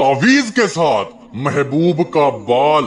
तावीज के साथ महबूब का बाल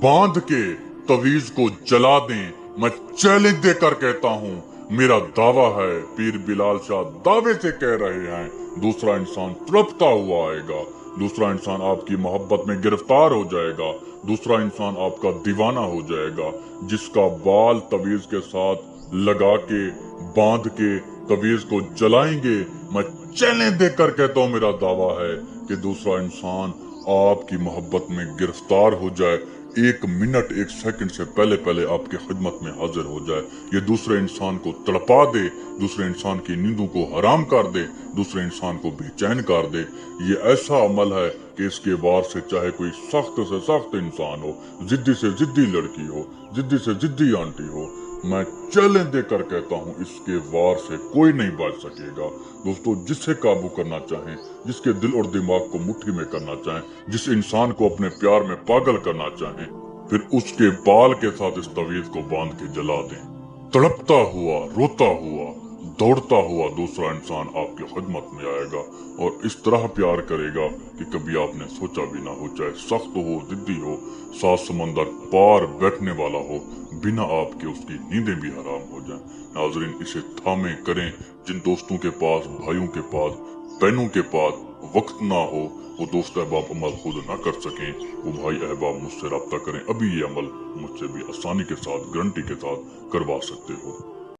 बांध के तवीज को जला दें। मैं चैलेंज देकर कहता हूँ, मेरा दावा है। पीर बिलाल शाह दावे से कह रहे हैं, दूसरा इंसान तड़पता हुआ आएगा, दूसरा इंसान आपकी मोहब्बत में गिरफ्तार हो जाएगा, दूसरा इंसान आपका दीवाना हो जाएगा, जिसका बाल तवीज के साथ लगा के बांध के तवीज को जलाएंगे। मैं चैलेंज देकर कहता हूँ, मेरा दावा है कि दूसरा इंसान आपकी मोहब्बत में गिरफ्तार हो जाए, 1 मिनट 1 सेकंड से पहले पहले आपकी खिदमत में हाजिर हो जाए। ये दूसरे इंसान को तड़पा दे, दूसरे इंसान की नींदों को हराम कर दे, दूसरे इंसान को बेचैन कर दे। ये ऐसा अमल है कि इसके वार से चाहे कोई सख्त से सख्त इंसान हो, जिद्दी से जिद्दी लड़की हो, जिद्दी से जिद्दी आंटी हो, मैं चैलेंज देकर कहता हूँ, इसके वार से कोई नहीं बच सकेगा। दोस्तों, जिसे काबू करना चाहें, जिसके दिल और दिमाग को मुट्ठी में करना चाहें, जिस इंसान को अपने प्यार में पागल करना चाहें, फिर उसके बाल के साथ इस तवीज को बांध के जला दें। तड़पता हुआ, रोता हुआ, दौड़ता हुआ दूसरा इंसान आपकी खिदमत में आएगा और इस तरह प्यार करेगा कि कभी आपने सोचा भी ना हो। चाहे सख्त हो, जिद्दी हो, 7 समंदर पार बैठने वाला हो, बिना आपके उसकी नींदें भी हराम हो जाएं। नाजरीन, इसे थामे करें। जिन दोस्तों के पास, भाइयों के पास, बहनों के पास वक्त ना हो, वो दोस्त अहबाब अमल खुद ना कर सकें, वो भाई अहबाब मुझसे रब्ता करें। अभी ये अमल मुझसे भी आसानी के साथ, गारंटी के साथ करवा सकते हो।